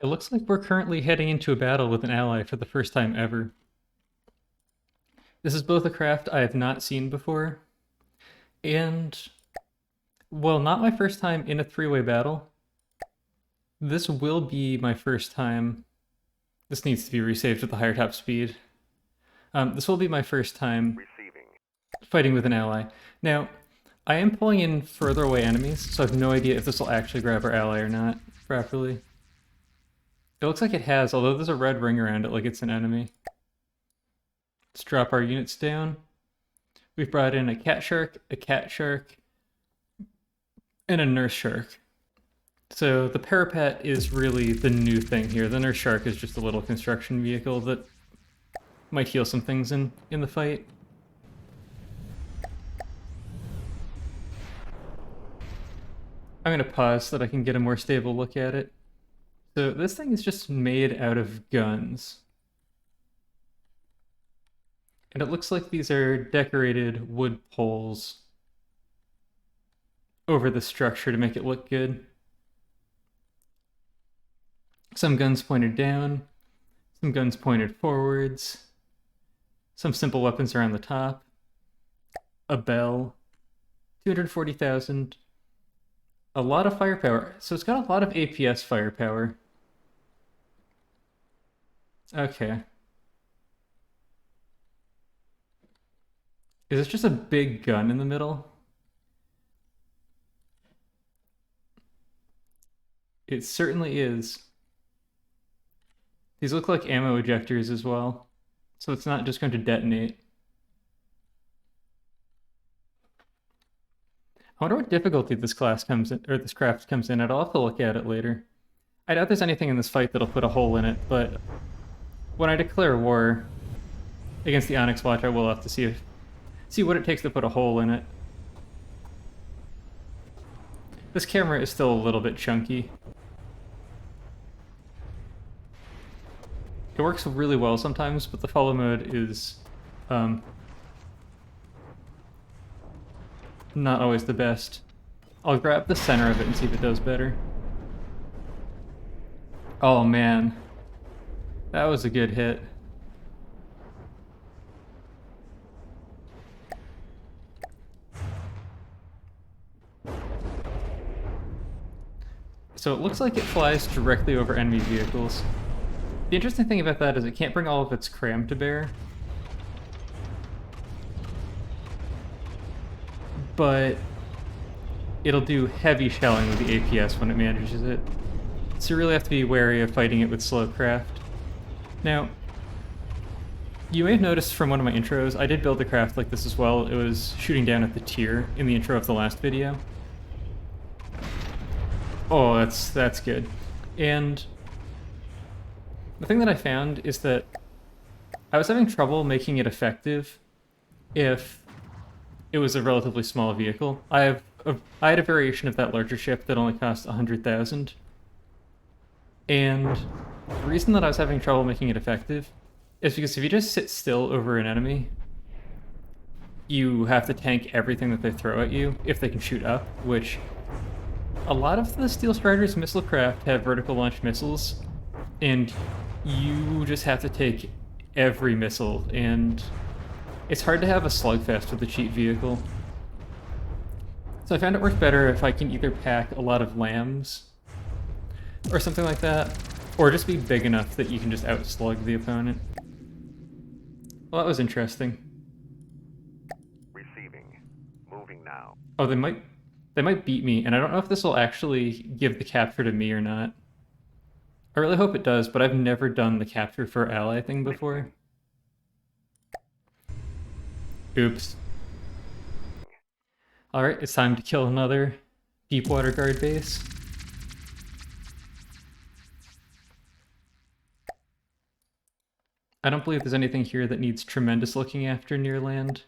It looks like we're currently heading into a battle with an ally for the first time ever. This is both a craft I have not seen before, and, well, not my first time in a three-way battle. This will be my first time. This needs to be resaved with the higher top speed. This will be my first time fighting with an ally. Now, I am pulling in further away enemies, so I have no idea if this will actually grab our ally or not properly. It looks like it has, although there's a red ring around it like it's an enemy. Let's drop our units down. We've brought in a cat shark, and a nurse shark. So the parapet is really the new thing here. The nurse shark is just a little construction vehicle that might heal some things in the fight. I'm going to pause so that I can get a more stable look at it. So this thing is just made out of guns. And it looks like these are decorated wood poles over the structure to make it look good. Some guns pointed down, some guns pointed forwards, some simple weapons around the top, a bell, 240,000, a lot of firepower. So it's got a lot of APS firepower. Okay. Is this just a big gun in the middle? It certainly is. These look like ammo ejectors as well, so it's not just going to detonate. I wonder what difficulty this class comes in, or this craft comes in at. I'll have to look at it later. I doubt there's anything in this fight that'll put a hole in it, but when I declare war against the Onyx Watch, I will have to see what it takes to put a hole in it. This camera is still a little bit chunky. It works really well sometimes, but the follow mode is not always the best. I'll grab the center of it and see if it does better. Oh man, that was a good hit. So it looks like it flies directly over enemy vehicles. The interesting thing about that is it can't bring all of its cram to bear. But it'll do heavy shelling with the APS when it manages it. So you really have to be wary of fighting it with slow craft. Now, you may have noticed from one of my intros, I did build a craft like this as well. It was shooting down at the tier in the intro of the last video. Oh, that's good. And the thing that I found is that I was having trouble making it effective if it was a relatively small vehicle. I had a variation of that larger ship that only cost 100,000. And the reason that I was having trouble making it effective is because if you just sit still over an enemy, you have to tank everything that they throw at you if they can shoot up, which a lot of the Steel Strider's missile craft have vertical launch missiles, and you just have to take every missile, and it's hard to have a slugfest with a cheap vehicle. So I found it works better if I can either pack a lot of lambs or something like that, or just be big enough that you can just outslug the opponent. Well, that was interesting. Receiving. Moving now. Oh, they might beat me, and I don't know if this will actually give the capture to me or not. I really hope it does, but I've never done the capture for ally thing before. Oops. Alright, it's time to kill another Deepwater Guard base. I don't believe there's anything here that needs tremendous looking after near land.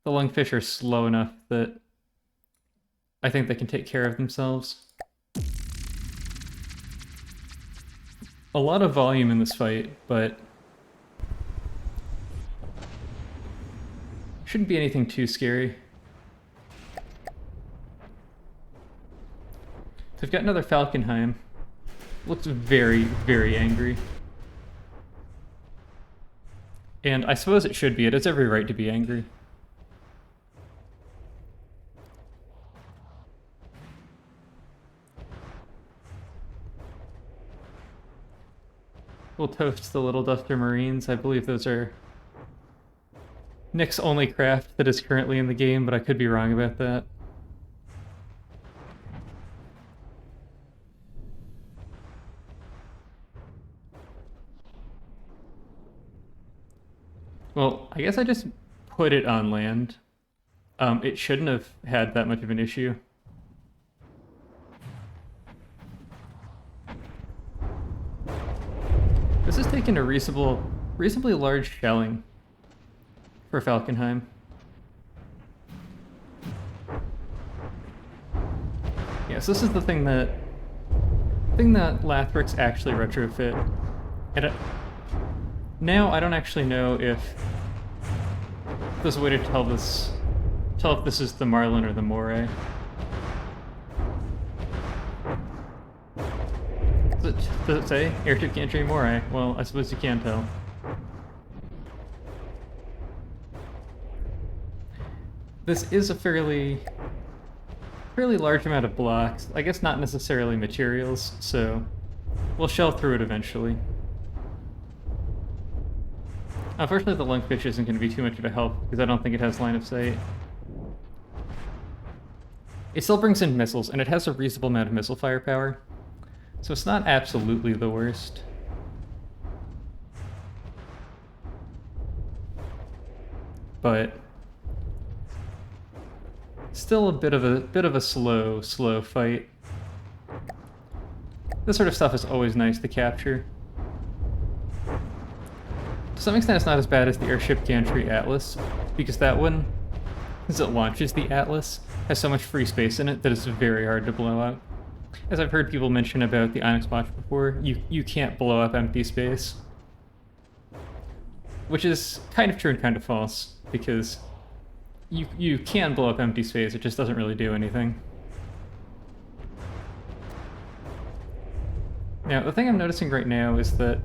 The lungfish are slow enough that I think they can take care of themselves. A lot of volume in this fight, but shouldn't be anything too scary. So we've got another Falkenheim. Looks very, very angry. And I suppose it should be. It has every right to be angry. We'll toast the Little Duster Marines. I believe those are Nick's only craft that is currently in the game, but I could be wrong about that. Well, I guess I just put it on land. It shouldn't have had that much of an issue. This has taken a reasonably large shelling for Falkenheim. Yes, this is the thing that Lathrix actually retrofit. And now I don't actually know if there's a way to tell if this is the Marlin or the Moray. Does it say airship gantry Moray? Well, I suppose you can tell. This is a fairly large amount of blocks. I guess not necessarily materials, so we'll shell through it eventually. Unfortunately, the Lungfish isn't going to be too much of a help, because I don't think it has line of sight. It still brings in missiles, and it has a reasonable amount of missile firepower, so it's not absolutely the worst. But still a bit of a slow fight. This sort of stuff is always nice to capture. To some extent, it's not as bad as the airship gantry Atlas, because that one, as it launches the Atlas, has so much free space in it that it's very hard to blow up. As I've heard people mention about the Onyx Watch before, you can't blow up empty space. Which is kind of true and kind of false, because you can blow up empty space, it just doesn't really do anything. Now, the thing I'm noticing right now is that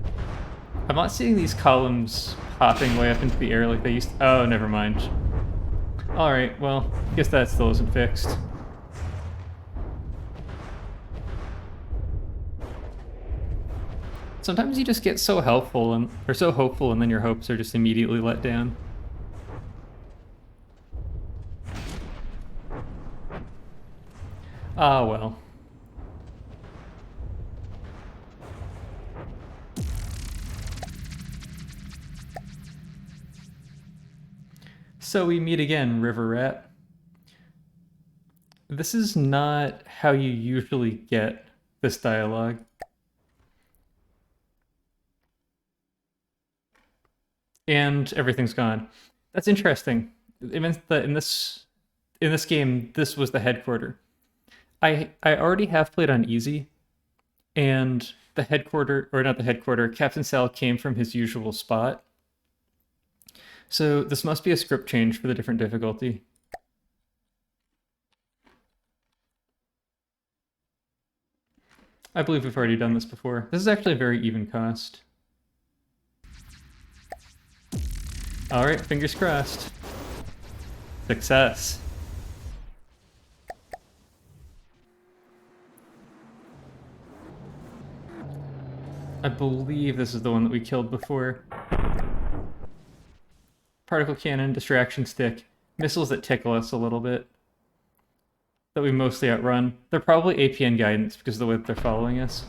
I'm not seeing these columns hopping way up into the air like they used to. Oh, never mind. Alright, well, I guess that still isn't fixed. Sometimes you just get so helpful or so hopeful, and then your hopes are just immediately let down. Ah, well. So we meet again, River Rat. This is not how you usually get this dialogue. And everything's gone. That's interesting. It means that in this game, this was the headquarter. I already have played on easy, and the headquarter, or not the headquarter, Captain Sal came from his usual spot. So this must be a script change for the different difficulty. I believe we've already done this before. This is actually a very even cost. Alright, fingers crossed. Success. I believe this is the one that we killed before. Particle cannon, distraction stick, missiles that tickle us a little bit. That we mostly outrun. They're probably APN guidance because of the way that they're following us.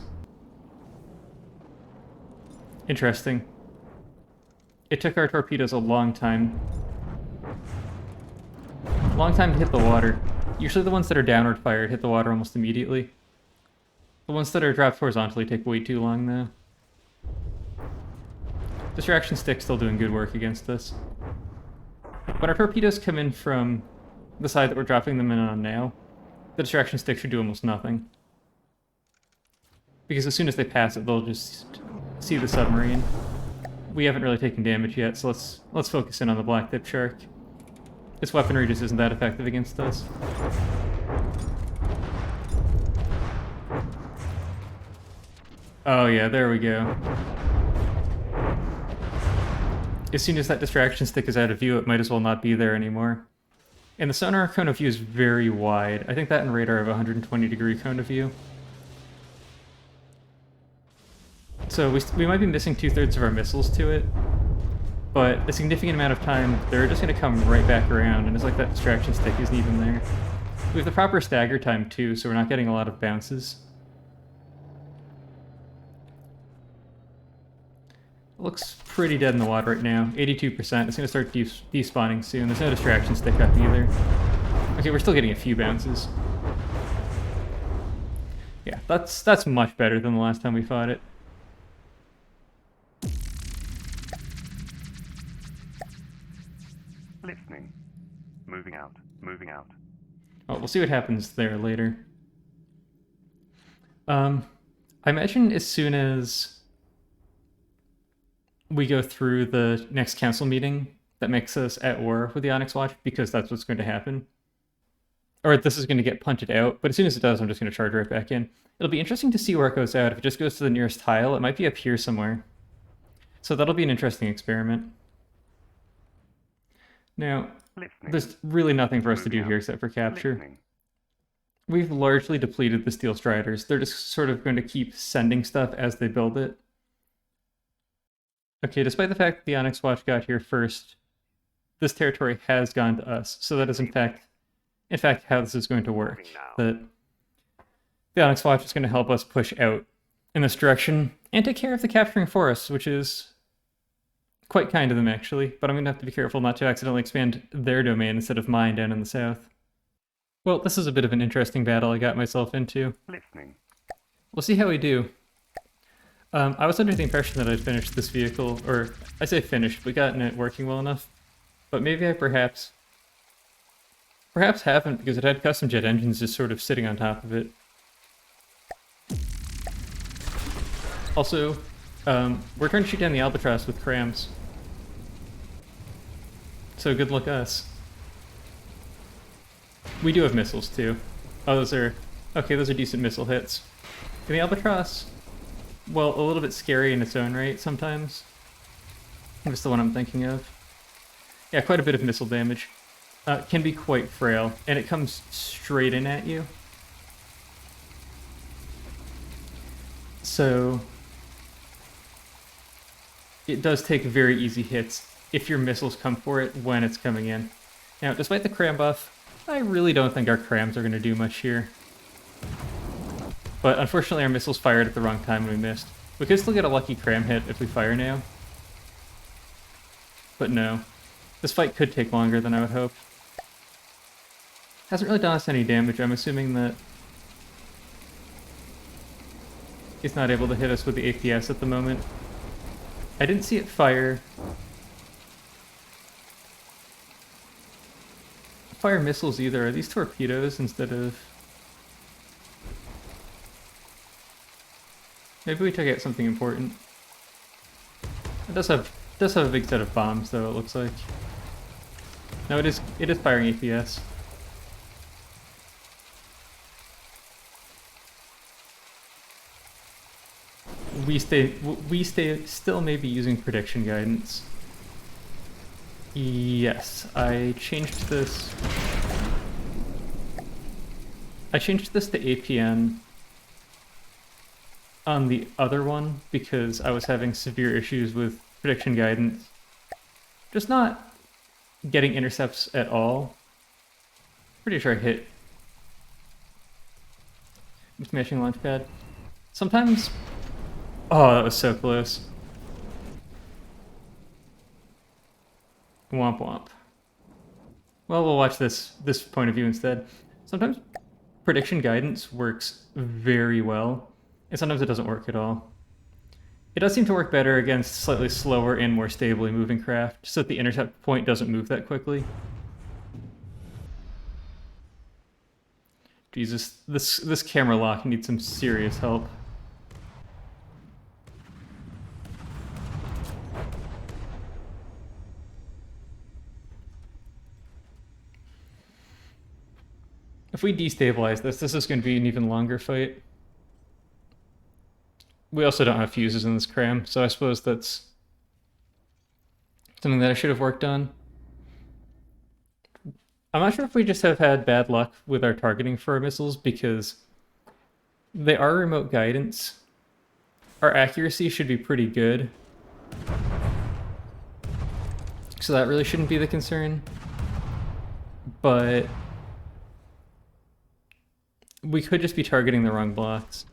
Interesting. It took our torpedoes a long time. Long time to hit the water. Usually the ones that are downward fired hit the water almost immediately. The ones that are dropped horizontally take way too long, though. Distraction stick's still doing good work against this. When our torpedoes come in from the side that we're dropping them in on now, the distraction stick should do almost nothing. Because as soon as they pass it, they'll just see the submarine. We haven't really taken damage yet, so let's focus in on the black tip shark. Its weaponry just isn't that effective against us. Oh yeah, there we go. As soon as that distraction stick is out of view, it might as well not be there anymore. And the sonar cone of view is very wide. I think that and radar have a 120-degree cone of view. So we might be missing 2/3 of our missiles to it, but a significant amount of time, they're just going to come right back around, and it's like that distraction stick isn't even there. We have the proper stagger time too, so we're not getting a lot of bounces. It looks pretty dead in the water right now, 82%. It's going to start despawning soon. There's no distraction stick up either. Okay, we're still getting a few bounces. Yeah, that's much better than the last time we fought it. Listening. Moving out. Moving out. Well, we'll see what happens there later. I imagine as soon as we go through the next council meeting, that makes us at war with the Onyx Watch, because that's what's going to happen. Or this is going to get punted out, but as soon as it does, I'm just going to charge right back in. It'll be interesting to see where it goes out. If it just goes to the nearest tile, it might be up here somewhere. So that'll be an interesting experiment. Now, there's really nothing for us to do here except for capture. We've largely depleted the Steel Striders. They're just sort of going to keep sending stuff as they build it. Okay, despite the fact that the Onyx Watch got here first, this territory has gone to us. So that is in fact how this is going to work. That the Onyx Watch is going to help us push out in this direction and take care of the capturing forests, which is quite kind of them actually, but I'm going to have to be careful not to accidentally expand their domain instead of mine down in the south. Well, this is a bit of an interesting battle I got myself into. Listening. We'll see how we do. I was under the impression that I'd finished this vehicle, or I say finished, but gotten it working well enough. But maybe I perhaps haven't, because it had custom jet engines just sort of sitting on top of it. Also, we're trying to shoot down the Albatross with crams. So good luck us. We do have missiles too. Oh, those are decent missile hits. And the Albatross, well, a little bit scary in its own right sometimes. That's the one I'm thinking of. Yeah, quite a bit of missile damage. Can be quite frail, and it comes straight in at you. So it does take very easy hits if your missiles come for it when it's coming in. Now, despite the cram buff, I really don't think our crams are going to do much here. But unfortunately, our missiles fired at the wrong time and we missed. We could still get a lucky cram hit if we fire now. But no. This fight could take longer than I would hope. Hasn't really done us any damage. I'm assuming that he's not able to hit us with the APS at the moment. I didn't see it fire missiles either. Are these torpedoes instead of... Maybe we took out something important. It does have a big set of bombs though, it looks like. No, it is firing APS. We still may be using prediction guidance. Yes, I changed this to APN on the other one because I was having severe issues with prediction guidance. Just not getting intercepts at all. Pretty sure I hit. I'm smashing launch pad. Sometimes... Oh, that was so close. Womp womp. Well, we'll watch this point of view instead. Sometimes prediction guidance works very well, and sometimes it doesn't work at all. It does seem to work better against slightly slower and more stably moving craft, so that the intercept point doesn't move that quickly. Jesus, this camera lock needs some serious help. If we destabilize this is going to be an even longer fight. We also don't have fuses in this cram, so I suppose that's something that I should have worked on. I'm not sure if we just have had bad luck with our targeting for our missiles, because they are remote guidance. Our accuracy should be pretty good, so that really shouldn't be the concern. But we could just be targeting the wrong blocks.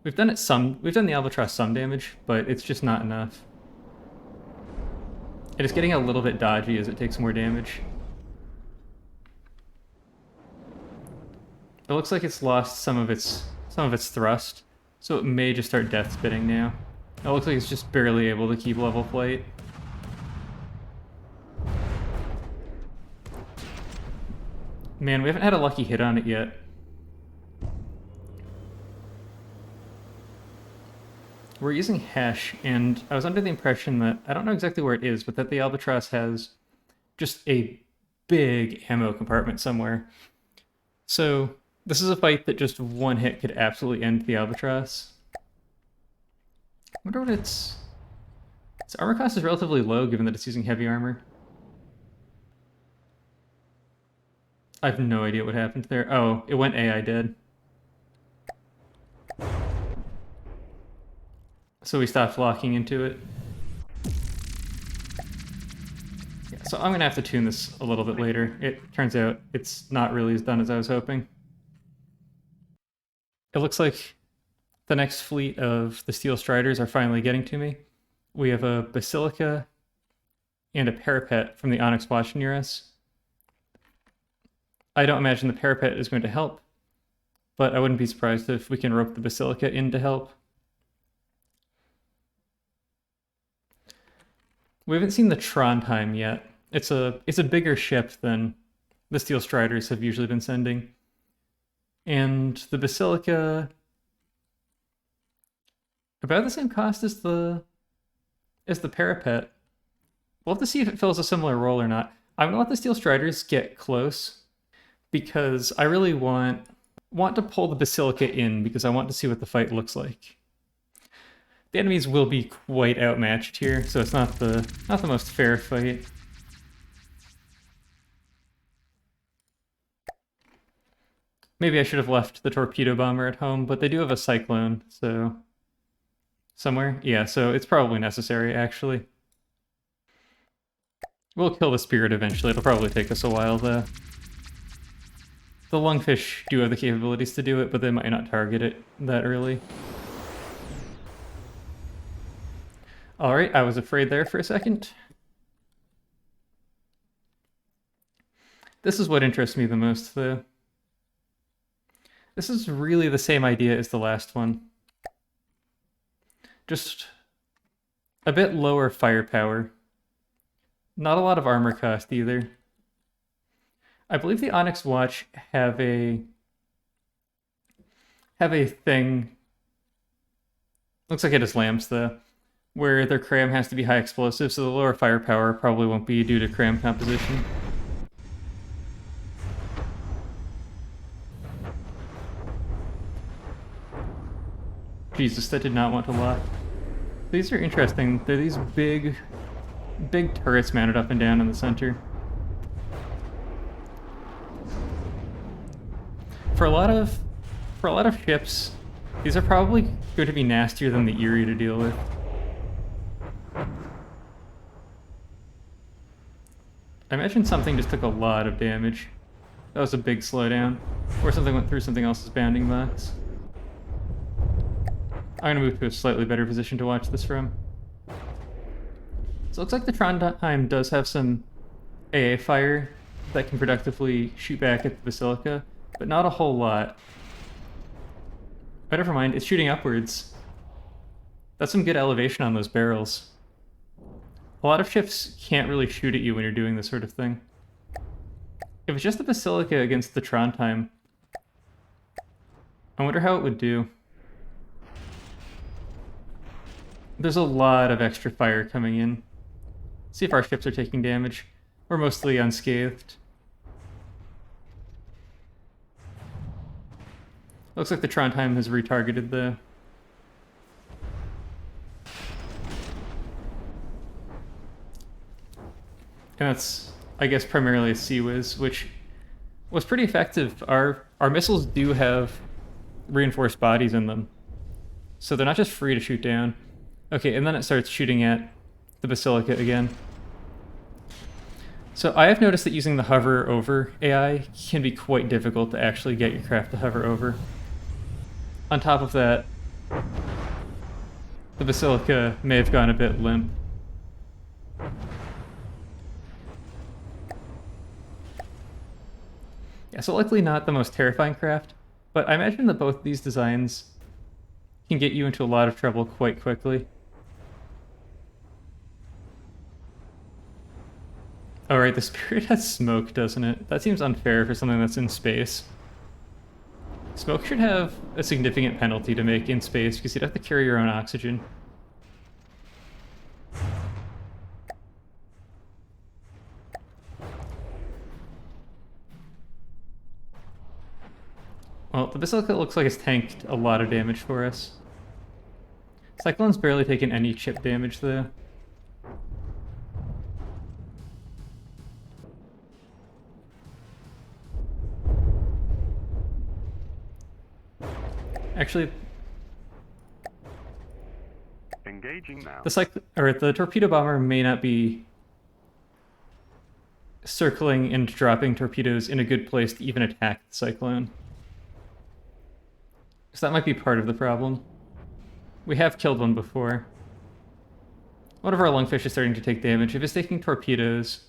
We've done the Albatross some damage, but it's just not enough. It is getting a little bit dodgy as it takes more damage. It looks like it's lost some of its thrust, so it may just start death spitting now. It looks like it's just barely able to keep level flight. Man, we haven't had a lucky hit on it yet. We're using Hesh, and I was under the impression that, I don't know exactly where it is, but that the Albatross has just a big ammo compartment somewhere. So this is a fight that just one hit could absolutely end the Albatross. I wonder what its armor cost is relatively low given that it's using heavy armor. I have no idea what happened there. Oh, it went AI dead. So we stopped locking into it. Yeah, so I'm gonna have to tune this a little bit later. It turns out it's not really as done as I was hoping. It looks like the next fleet of the Steel Striders are finally getting to me. We have a Basilica and a Parapet from the Onyx Watch near us. I don't imagine the Parapet is going to help, but I wouldn't be surprised if we can rope the Basilica in to help. We haven't seen the Trondheim yet. It's a bigger ship than the Steel Striders have usually been sending. And the Basilica, about the same cost as the Parapet. We'll have to see if it fills a similar role or not. I'm gonna let the Steel Striders get close, because I really want to pull the Basilica in, because I want to see what the fight looks like. The enemies will be quite outmatched here, so it's not the most fair fight. Maybe I should have left the torpedo bomber at home, but they do have a cyclone, so somewhere? Yeah, so it's probably necessary, actually. We'll kill the spirit eventually. It'll probably take us a while, though. The lungfish do have the capabilities to do it, but they might not target it that early. Alright, I was afraid there for a second. This is what interests me the most, though. This is really the same idea as the last one. Just a bit lower firepower. Not a lot of armor cost either. I believe the Onyx Watch have a thing. Looks like it has lamps though, where their cram has to be high explosive, so the lower firepower probably won't be due to cram composition. Jesus, that did not want to lock. These are interesting. They're these big turrets mounted up and down in the center. For a lot of ships, these are probably going to be nastier than the Eerie to deal with. I imagine something just took a lot of damage. That was a big slowdown. Or something went through something else's bounding box. I'm gonna move to a slightly better position to watch this from. So it looks like the Trondheim does have some AA fire that can productively shoot back at the Basilica, but not a whole lot. But never mind, it's shooting upwards. That's some good elevation on those barrels. A lot of ships can't really shoot at you when you're doing this sort of thing. If it's just the Basilica against the Trondheim, I wonder how it would do. There's a lot of extra fire coming in. See if our ships are taking damage. We're mostly unscathed. Looks like the Trondheim has retargeted the... And that's, I guess, primarily a Sea-Wiz, which was pretty effective. Our missiles do have reinforced bodies in them, so they're not just free to shoot down. Okay, and then it starts shooting at the Basilica again. So I have noticed that using the hover over AI can be quite difficult to actually get your craft to hover over. On top of that, the Basilica may have gone a bit limp. Yeah, so likely not the most terrifying craft, but I imagine that both these designs can get you into a lot of trouble quite quickly. Alright, the Spirit has smoke, doesn't it? That seems unfair for something that's in space. Smoke should have a significant penalty to make in space because you'd have to carry your own oxygen. Well, the Basilica looks like it's tanked a lot of damage for us. Cyclone's barely taken any chip damage though. Actually, Engaging now. the torpedo bomber may not be circling and dropping torpedoes in a good place to even attack the Cyclone. So that might be part of the problem. We have killed one before. One of our lungfish is starting to take damage. If it's taking torpedoes,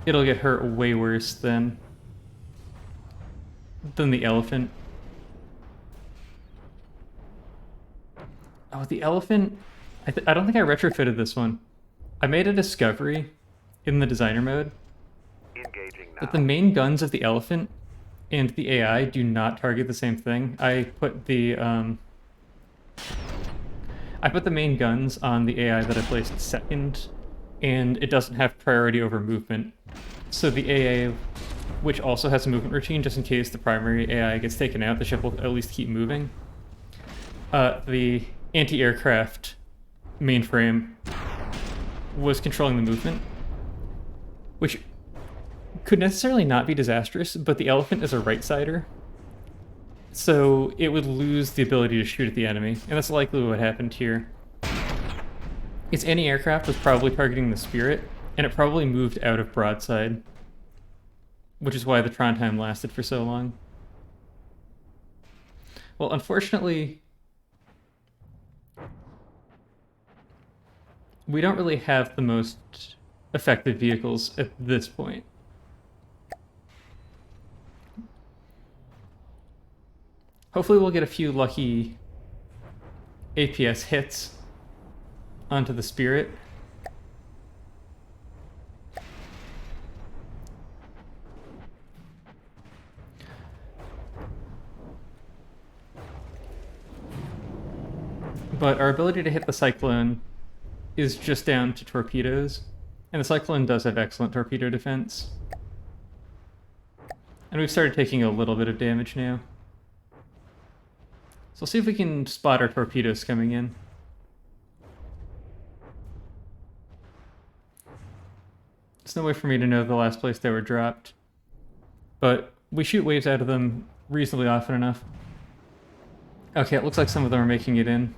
it'll get hurt way worse than the elephant. Oh, the elephant... I don't think I retrofitted this one. I made a discovery in the designer mode that the main guns of the elephant and the AI do not target the same thing. I put the main guns on the AI that I placed second, and it doesn't have priority over movement. So the AA, which also has a movement routine, just in case the primary AI gets taken out, the ship will at least keep moving. The anti-aircraft mainframe was controlling the movement, which could necessarily not be disastrous, but the elephant is a right-sider, so it would lose the ability to shoot at the enemy, and that's likely what happened here. Its anti-aircraft was probably targeting the Spirit, and it probably moved out of broadside, which is why the Trondheim lasted for so long. Well, unfortunately, we don't really have the most effective vehicles at this point. Hopefully we'll get a few lucky APS hits onto the Spirit. But our ability to hit the Cyclone is just down to torpedoes, and the Cyclone does have excellent torpedo defense. And we've started taking a little bit of damage now. So we'll see if we can spot our torpedoes coming in. There's no way for me to know the last place they were dropped, but we shoot waves out of them reasonably often enough. Okay, it looks like some of them are making it in.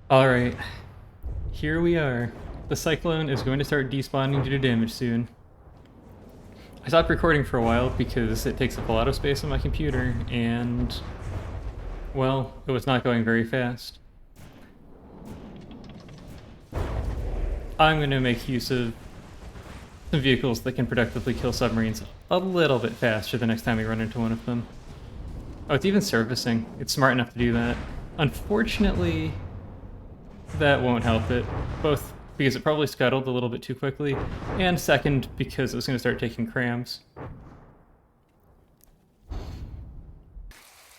Alright, here we are. The Cyclone is going to start despawning due to damage soon. I stopped recording for a while because it takes up a lot of space on my computer, and, well, it was not going very fast. I'm going to make use of some vehicles that can productively kill submarines a little bit faster the next time we run into one of them. Oh, it's even servicing. It's smart enough to do that. Unfortunately, that won't help it, both because it probably scuttled a little bit too quickly, and second, because it was going to start taking crams.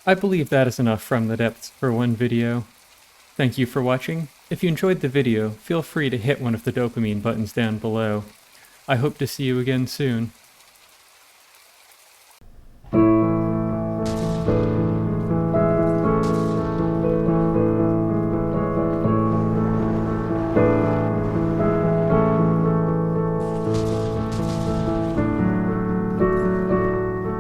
I believe that is enough from the depths for one video. Thank you for watching, If you enjoyed the video, feel free to hit one of the dopamine buttons down below. I hope to see you again soon.